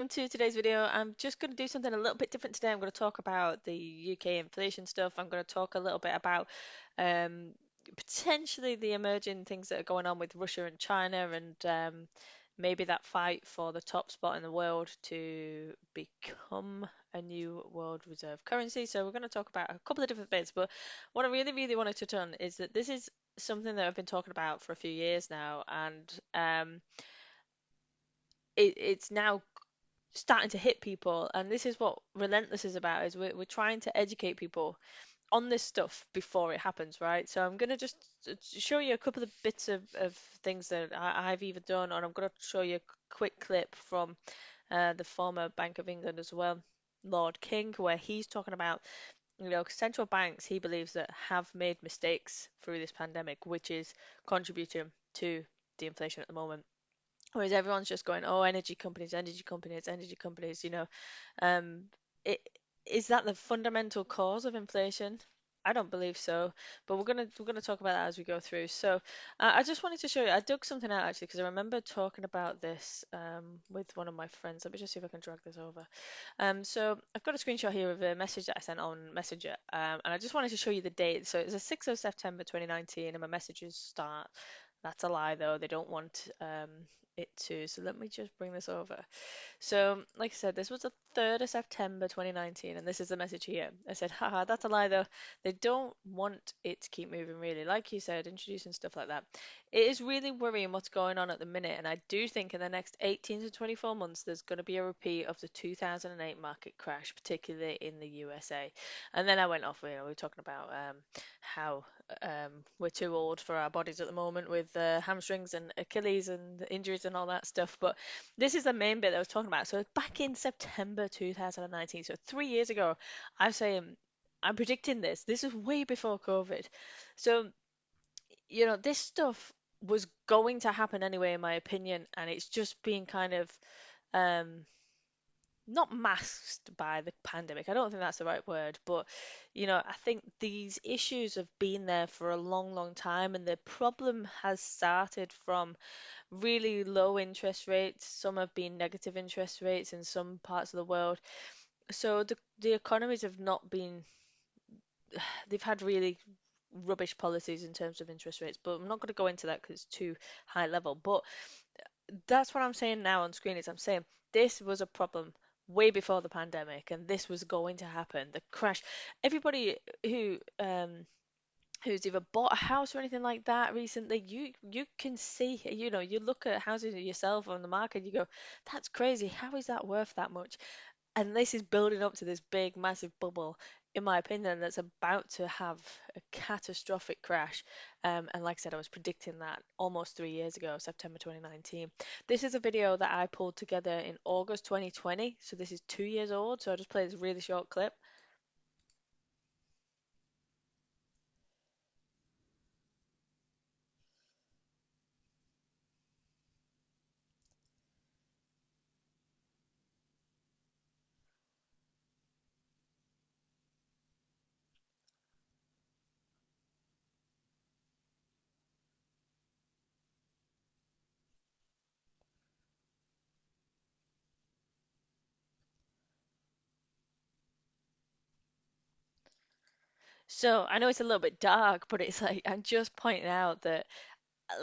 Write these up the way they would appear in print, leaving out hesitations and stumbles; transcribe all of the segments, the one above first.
welcome to today's video. I'm just going to do something a little bit different today. I'm going to talk about the UK inflation stuff. I'm going to talk a little bit about um, potentially the emerging things that are going on with Russia and China, and maybe that fight for the top spot in the world to become a new world reserve currency. So we're going to talk about a couple of different bits, but what I really, really want to touch on is that this is something that I've been talking about for a few years now, and it's now starting to hit people, and this is what Relentless is about, is we're trying to educate people on this stuff before it happens, right? So I'm going to just show you a couple of bits of things that I've either done, and I'm going to show you a quick clip from the former Bank of England as well, Lord King, where he's talking about, central banks, he believes, that have made mistakes through this pandemic, which is contributing to the inflation at the moment. Whereas everyone's just going, oh, energy companies, energy companies, energy companies, Um, it, is that the fundamental cause of inflation? I don't believe so, but we're gonna talk about that as we go through. So, I just wanted to show you. I dug something out actually because I remember talking about this with one of my friends. Let me just see if I can drag this over. So I've got a screenshot here of a message that I sent on Messenger, and I just wanted to show you the date. So it's the 6th of September 2019, and my messages start. That's a lie, though. They don't want it to. So let me just bring this over. So, like I said, this was the 3rd of September 2019, and this is the message here. I said, haha, that's a lie though. They don't want it to keep moving, really. Like you said, introducing stuff like that. It is really worrying what's going on at the minute, and I do think in the next 18 to 24 months, there's going to be a repeat of the 2008 market crash, particularly in the USA. And then I went off, we were talking about how we're too old for our bodies at the moment with hamstrings and Achilles and injuries and all that stuff. But this is the main bit that I was talking about. So back in September 2019, so 3 years ago, I'm saying I'm predicting this. This is way before COVID. So, this stuff was going to happen anyway, in my opinion, and it's just being kind of um not masked by the pandemic. I don't think that's the right word, but I think these issues have been there for a long, long time, and the problem has started from really low interest rates. Some have been negative interest rates in some parts of the world. So the economies have not been, they've had really rubbish policies in terms of interest rates, but I'm not going to go into that because it's too high level. But that's what I'm saying now on screen is I'm saying this was a problem way before the pandemic, and this was going to happen. The crash. Everybody who's either bought a house or anything like that recently, you can see, you look at houses yourself on the market, you go, that's crazy. How is that worth that much? And this is building up to this big, massive bubble, in my opinion, that's about to have a catastrophic crash. And like I said, I was predicting that almost 3 years ago, September 2019. This is a video that I pulled together in August 2020, so this is 2 years old. So I just played this really short clip. So I know it's a little bit dark, but it's like I'm just pointing out that,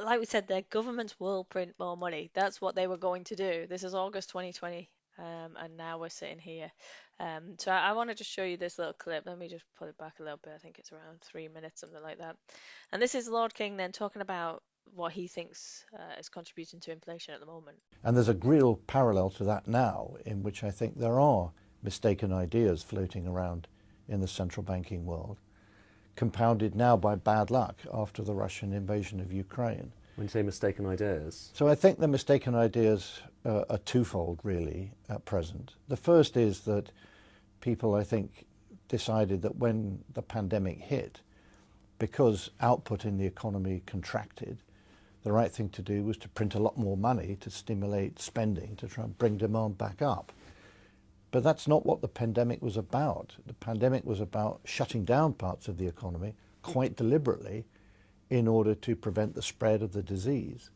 like we said, their governments will print more money. That's what they were going to do. This is August 2020, and now we're sitting here. So I want to just show you this little clip. Let me just pull it back a little bit. I think it's around 3 minutes, something like that. And this is Lord King then talking about what he thinks is contributing to inflation at the moment. And there's a real parallel to that now, in which I think there are mistaken ideas floating around in the central banking world, compounded now by bad luck after the Russian invasion of Ukraine. When you say mistaken ideas? So I think the mistaken ideas are twofold, really, at present. The first is that people, I think, decided that when the pandemic hit, because output in the economy contracted, the right thing to do was to print a lot more money to stimulate spending, to try and bring demand back up. But that's not what the pandemic was about. The pandemic was about shutting down parts of the economy quite deliberately in order to prevent the spread of the disease.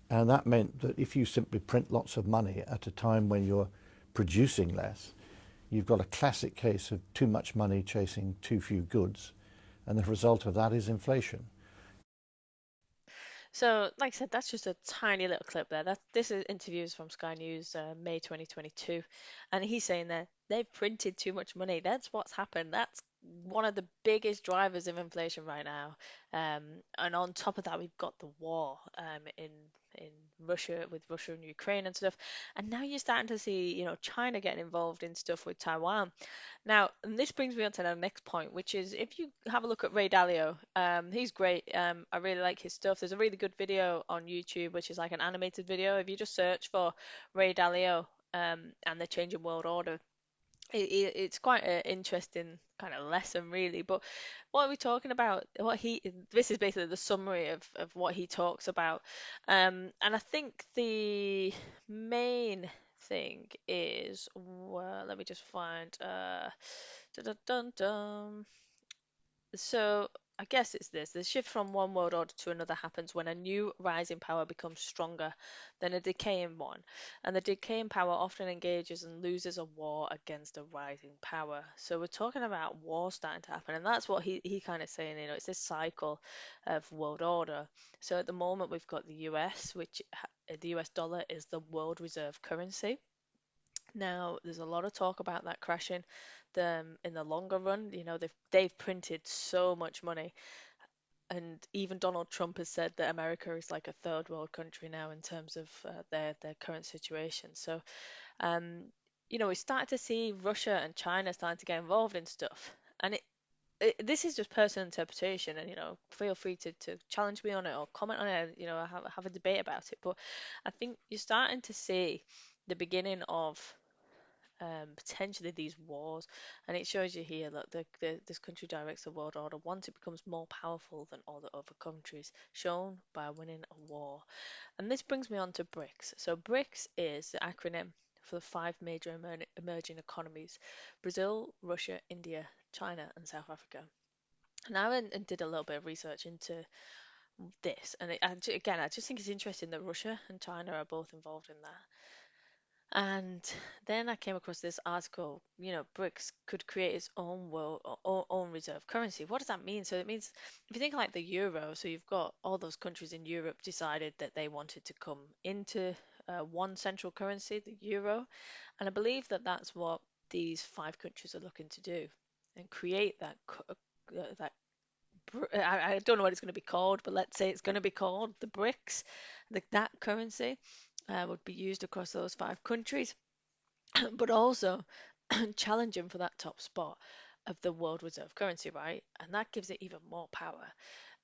And that meant that if you simply print lots of money at a time when you're producing less, you've got a classic case of too much money chasing too few goods, and the result of that is inflation. So, like I said, that's just a tiny little clip there. This is interviews from Sky News, May 2022, and he's saying that they've printed too much money. That's what's happened. That's one of the biggest drivers of inflation right now. And on top of that, we've got the war in Russia with Russia and Ukraine and stuff. And now you're starting to see, China getting involved in stuff with Taiwan. Now, and this brings me on to the next point, which is if you have a look at Ray Dalio, he's great. I really like his stuff. There's a really good video on YouTube, which is like an animated video. If you just search for Ray Dalio, and the changing world order, it's quite an interesting kind of lesson, really. But what are we talking about? This is basically the summary of what he talks about. And I think the main thing is, well, let me just find, dun, dun, dun, dun. So I guess it's this. The shift from one world order to another happens when a new rising power becomes stronger than a decaying one. And the decaying power often engages and loses a war against a rising power. So we're talking about war starting to happen. And that's what he kind of saying, it's this cycle of world order. So at the moment, we've got the US, the US dollar is the world reserve currency. Now, there's a lot of talk about that crashing. In the longer run, they've printed so much money, and even Donald Trump has said that America is like a third world country now in terms of their current situation. So, um, we started to see Russia and China starting to get involved in stuff, and this is just personal interpretation, and feel free to challenge me on it or comment on it, have a debate about it. But I think you're starting to see the beginning of potentially these wars. And it shows you here that this country directs the world order once it becomes more powerful than all the other countries, shown by winning a war. And this brings me on to BRICS. So BRICS is the acronym for the five major emerging economies: Brazil, Russia, India, China, and South Africa. And I went and did a little bit of research into this, and again, I just think it's interesting that Russia and China are both involved in that. And then I came across this article, BRICS could create its own world or own reserve currency. What does that mean? So it means if you think like the euro, so you've got all those countries in Europe decided that they wanted to come into one central currency, the euro, and I believe that that's what these five countries are looking to do and create that I don't know what it's going to be called, but let's say it's going to be called the BRICS. That currency would be used across those five countries, but also challenging for that top spot of the world reserve currency, right? And that gives it even more power.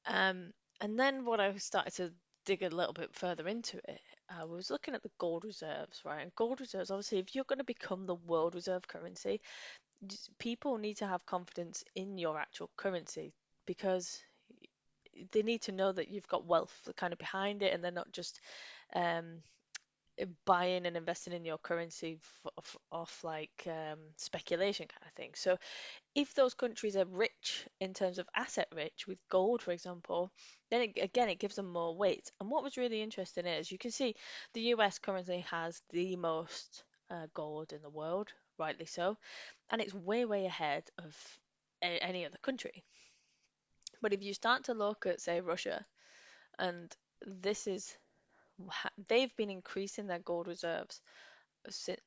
Um, and then what I started to dig a little bit further into it, I was looking at the gold reserves, right? And gold reserves, obviously, if you're going to become the world reserve currency, people need to have confidence in your actual currency because they need to know that you've got wealth kind of behind it and they're not just um, buying and investing in your currency off like speculation kind of thing. So if those countries are rich in terms of asset rich with gold, for example, then again it gives them more weight. And what was really interesting is you can see the US currently has the most gold in the world, rightly so, and it's way ahead of any other country. But if you start to look at, say, Russia, and this is they've been increasing their gold reserves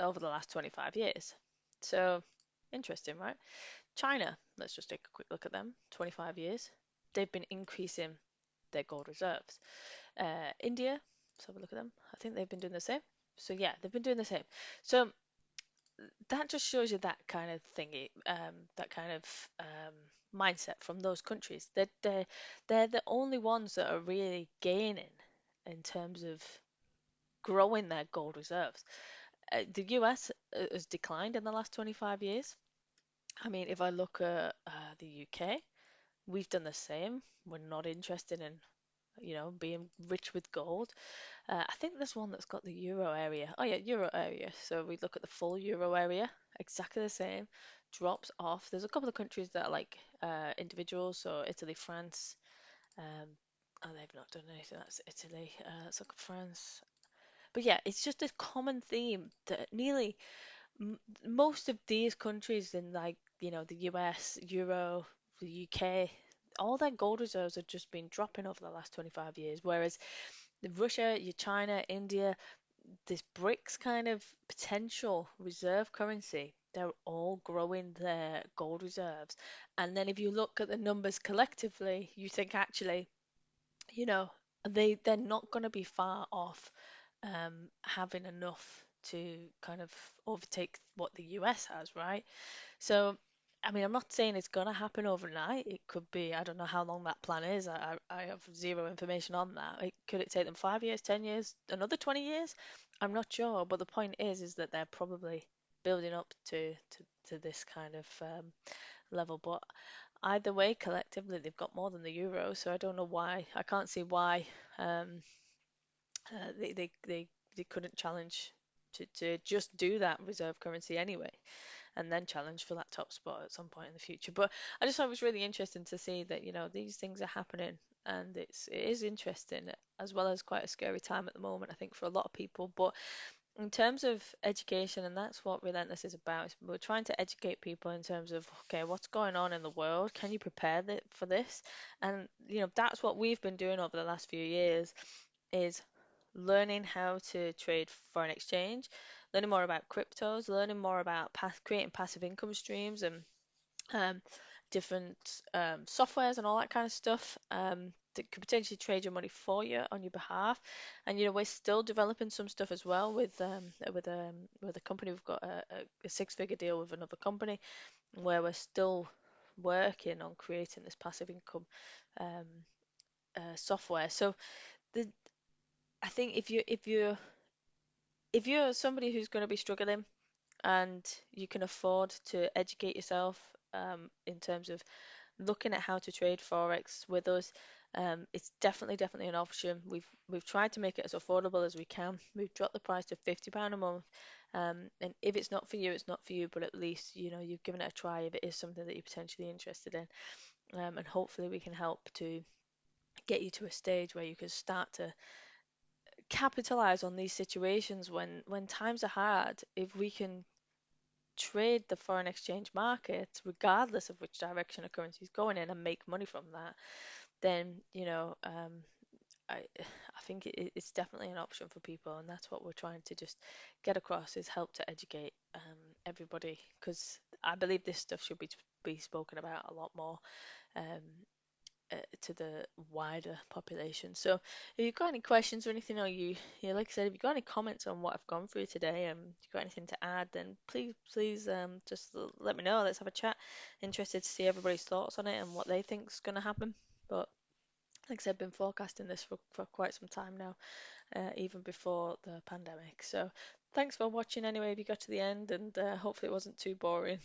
over the last 25 years. So interesting, right? China, let's just take a quick look at them. 25 years. They've been increasing their gold reserves. India, let's have a look at them. I think they've been doing the same. So yeah, they've been doing the same. So that just shows you that kind of thingy, that kind of mindset from those countries. That they're the only ones that are really gaining in terms of growing their gold reserves. The US has declined in the last 25 years. I mean, if I look at the UK, we've done the same. We're not interested in, being rich with gold. I think there's one that's got the euro area. Oh yeah, euro area. So we look at the full euro area, exactly the same. Drops off. There's a couple of countries that are like individuals, so Italy, France. Um, oh, they've not done anything. That's Italy. Let's look at France. But yeah, it's just a common theme that nearly m most of these countries in like, the US, Euro, the UK, all their gold reserves have just been dropping over the last 25 years. Whereas Russia, your China, India, this BRICS kind of potential reserve currency, they're all growing their gold reserves. And then if you look at the numbers collectively, you think actually, you know, they're not going to be far off having enough to kind of overtake what the US has, right? So, I mean, I'm not saying it's going to happen overnight. It could be, I don't know how long that plan is. I have zero information on that. Could it take them 5 years, 10 years, another 20 years? I'm not sure. But the point is that they're probably building up to this kind of level. But either way, collectively, they've got more than the euro. So I don't know why. I can't see why um, they couldn't challenge to just do that reserve currency anyway and then challenge for that top spot at some point in the future. But I just thought it was really interesting to see that, these things are happening and it is interesting as well as quite a scary time at the moment, I think, for a lot of people. But in terms of education, and that's what Relentless is about, is we're trying to educate people in terms of, okay, what's going on in the world? Can you prepare for this? And, that's what we've been doing over the last few years is learning how to trade foreign exchange, learning more about cryptos, learning more about creating passive income streams and um, different softwares and all that kind of stuff that could potentially trade your money for you on your behalf. And we're still developing some stuff as well with a company. We've got a six-figure deal with another company where we're still working on creating this passive income um, software. So the I think if you're somebody who's going to be struggling and you can afford to educate yourself in terms of looking at how to trade forex with us, it's definitely an option. We've tried to make it as affordable as we can. We've dropped the price to £50 a month, and if it's not for you, it's not for you. But at least you've given it a try if it is something that you're potentially interested in, and hopefully we can help to get you to a stage where you can start to capitalize on these situations when times are hard. If we can trade the foreign exchange market, regardless of which direction a currency is going in, and make money from that, then I think it's definitely an option for people, and that's what we're trying to just get across is help to educate everybody because I believe this stuff should be spoken about a lot more. Um, to the wider population. So, if you've got any questions or anything, or like I said, if you've got any comments on what I've gone through today, if you've got anything to add, then please, just let me know. Let's have a chat. Interested to see everybody's thoughts on it and what they think's going to happen. But like I said, I've been forecasting this for quite some time now, even before the pandemic. So, thanks for watching anyway. If you got to the end, and hopefully it wasn't too boring.